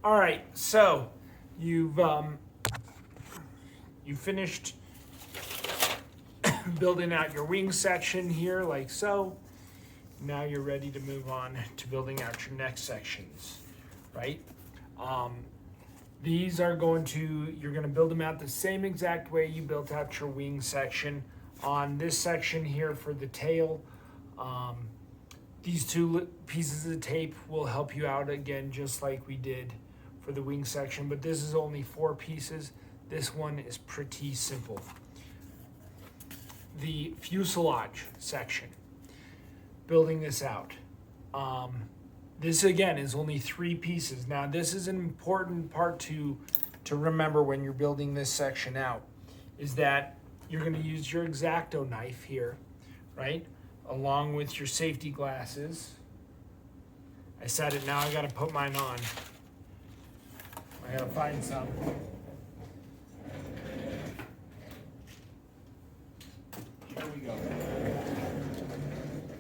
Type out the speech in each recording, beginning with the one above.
All right, so you've you finished building out your wing section here like so. Now you're ready to move on to building out your neck sections, right? These are you're going to build them out the same exact way you built out your wing section. On this section here for the tail, these two pieces of tape will help you out again, just like we did for the wing section, but this is only 4 pieces. This one is pretty simple. The fuselage section, building this out. This again is only 3 pieces. Now this is an important part to remember when you're building this section out, is that you're going to use your X-Acto knife here, right? Along with your safety glasses. I said it, now I got to put mine on. I got to find some. Here we go.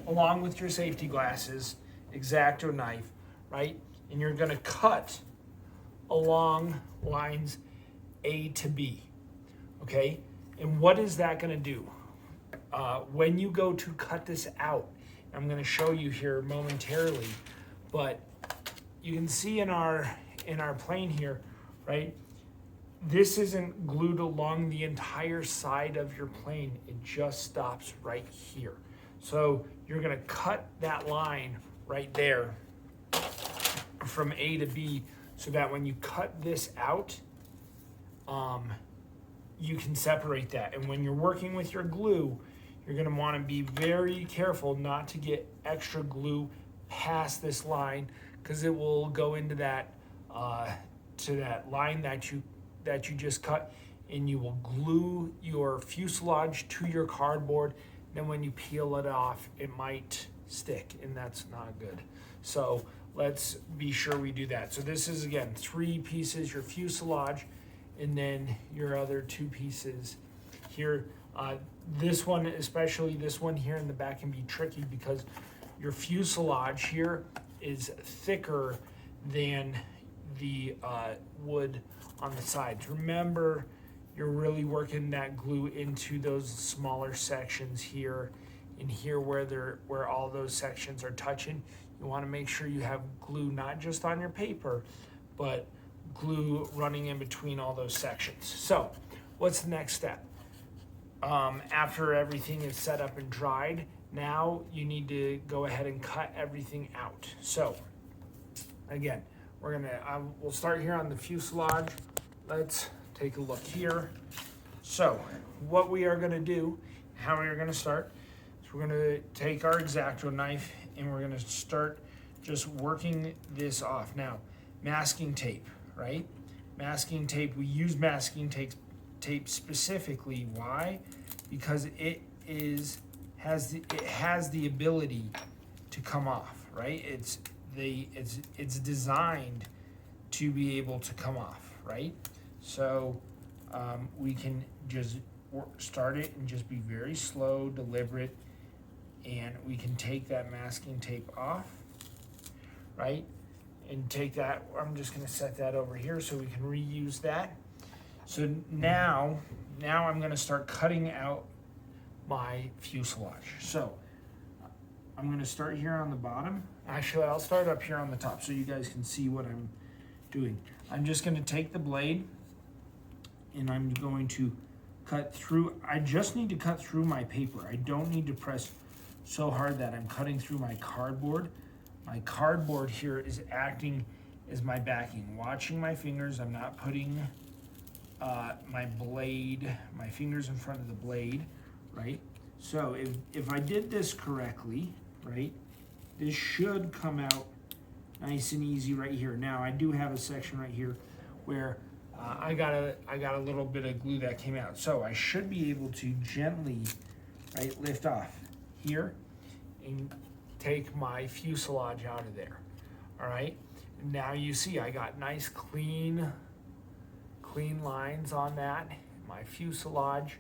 Along with your safety glasses, X-Acto knife, right? And you're going to cut along lines A to B, okay? And what is that going to do? When you go to cut this out, I'm going to show you here momentarily, but you can see in our plane here, right? This isn't glued along the entire side of your plane. It just stops right here. So you're going to cut that line right there from A to B so that when you cut this out, you can separate that. And when you're working with your glue, you're going to want to be very careful not to get extra glue past this line, because it will go into that to that line that you just cut, and you will glue your fuselage to your cardboard. Then when you peel it off, it might stick, and that's not good. So let's be sure we do that. So this is, again, 3 pieces, your fuselage, and then your other 2 pieces here. This one, especially this one here in the back, can be tricky because your fuselage here is thicker than the wood on the sides. Remember, you're really working that glue into those smaller sections here and here where all those sections are touching. You want to make sure you have glue not just on your paper, but glue running in between all those sections. So what's the next step? After everything is set up and dried, now you need to go ahead and cut everything out. So again, we'll start here on the fuselage. Let's take a look here. So what we are going to do, how we are going to start, is we're going to take our X-Acto knife and we're going to start just working this off. Now, masking tape, right? Masking tape, we use masking tape specifically. Why? Because it has the ability to come off, right? It's designed to be able to come off, right? So we can just start it and just be very slow, deliberate, and we can take that masking tape off, right? And take that, I'm just gonna set that over here so we can reuse that. So now I'm gonna start cutting out my fuselage. So I'm gonna start here on the bottom. Actually, I'll start up here on the top so you guys can see what I'm doing. I'm just gonna take the blade and I'm going to cut through. I just need to cut through my paper. I don't need to press so hard that I'm cutting through my cardboard. My cardboard here is acting as my backing. Watching my fingers, I'm not putting my fingers in front of the blade, right? So if I did this correctly, right, this should come out nice and easy right here. Now I do have a section right here where I got a little bit of glue that came out. So I should be able to gently, right, lift off here and take my fuselage out of there. All right, now you see I got nice clean lines on that. My fuselage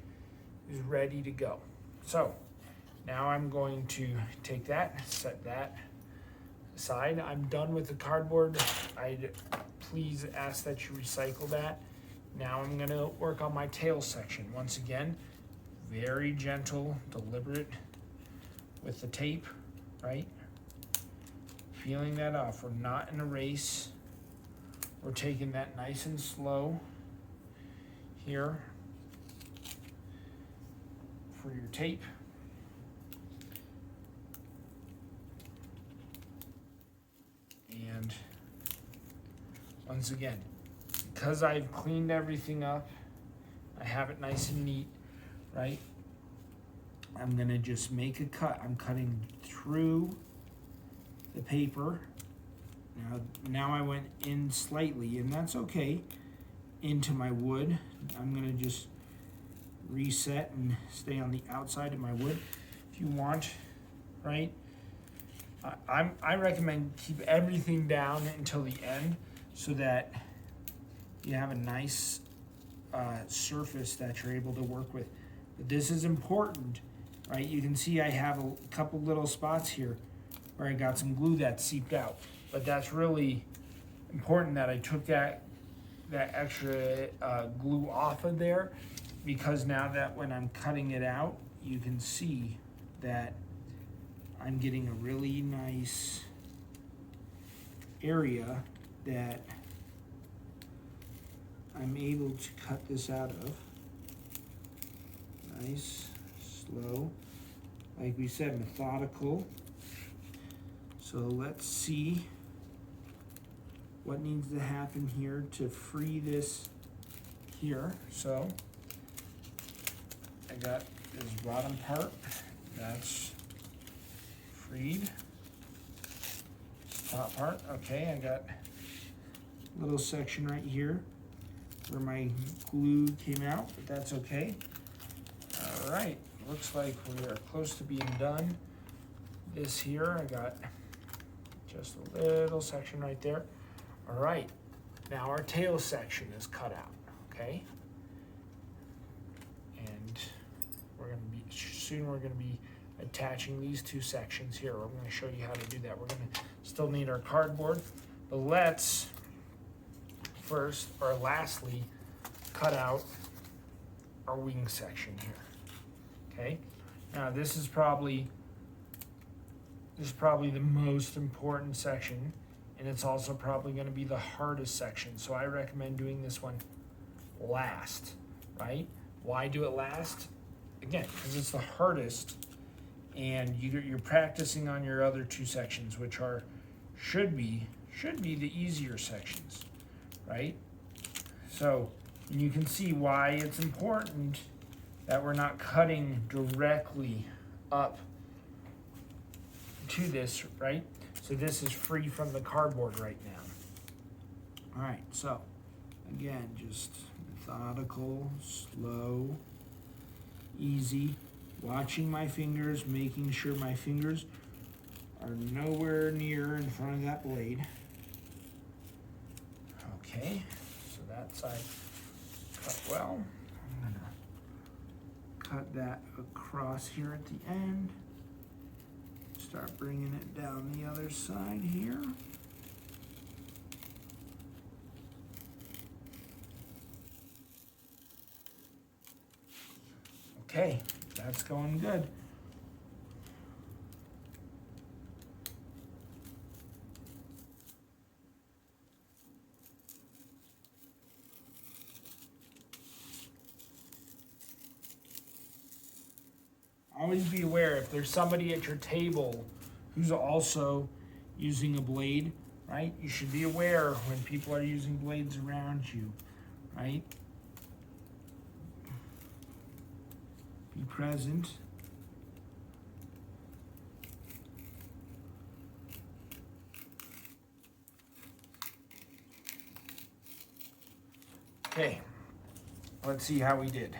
is ready to go. So now I'm going to take that, set that side. I'm done with the cardboard. I'd please ask that you recycle that. Now I'm gonna work on my tail section. Once again, very gentle, deliberate with the tape, right? Feeling that off. We're not in a race. We're taking that nice and slow here for your tape. And once again, because I've cleaned everything up, I have it nice and neat, right? I'm gonna just make a cut. I'm cutting through the paper. Now I went in slightly, and that's okay, into my wood. I'm gonna just reset and stay on the outside of my wood if you want, right? I recommend keep everything down until the end so that you have a nice surface that you're able to work with. But this is important, right? You can see I have a couple little spots here where I got some glue that seeped out. But that's really important that I took that extra glue off of there, because now that when I'm cutting it out, you can see that I'm getting a really nice area that I'm able to cut this out of. Nice, slow, like we said, methodical. So let's see what needs to happen here to free this here. So I got this bottom part, that's freed. Top part, okay, I got a little section right here where my glue came out, but that's okay. All right, looks like we are close to being done. This here, I got just a little section right there. All right, now our tail section is cut out, okay? And soon we're gonna be attaching these two sections here. I'm gonna show you how to do that. We're gonna still need our cardboard, but let's first, or lastly, cut out our wing section here, okay? Now this is probably the most important section, and it's also probably gonna be the hardest section. So I recommend doing this one last, right? Why do it last? Again, because it's the hardest, and you're practicing on your other two sections, which should be the easier sections, right? So you can see why it's important that we're not cutting directly up to this, right? So this is free from the cardboard right now. All right, so again, just methodical, slow, easy, watching my fingers, making sure my fingers are nowhere near in front of that blade. Okay, so that side cut well. I'm gonna cut that across here at the end. Start bringing it down the other side here. Okay, that's going good. Always be aware if there's somebody at your table who's also using a blade, right? You should be aware when people are using blades around you, right? Be present. Okay, let's see how we did.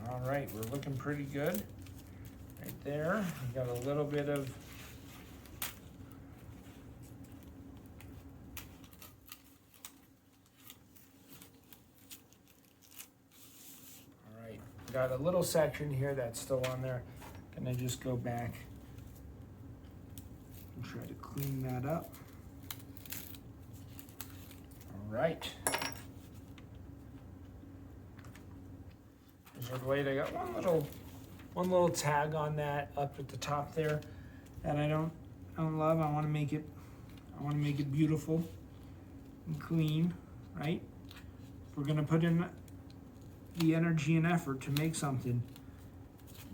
All right, we're looking pretty good right there. We got a little bit of got a little section here that's still on there. Gonna just go back clean that up. All right. There's our blade. I got one little tag on that up at the top there that I don't love. I want to make it beautiful and clean, right? If we're gonna put in the energy and effort to make something,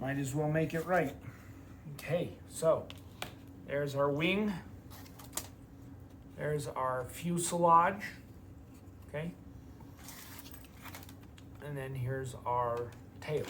might as well make it right. Okay, so there's our wing. There's our fuselage, okay? And then here's our tail.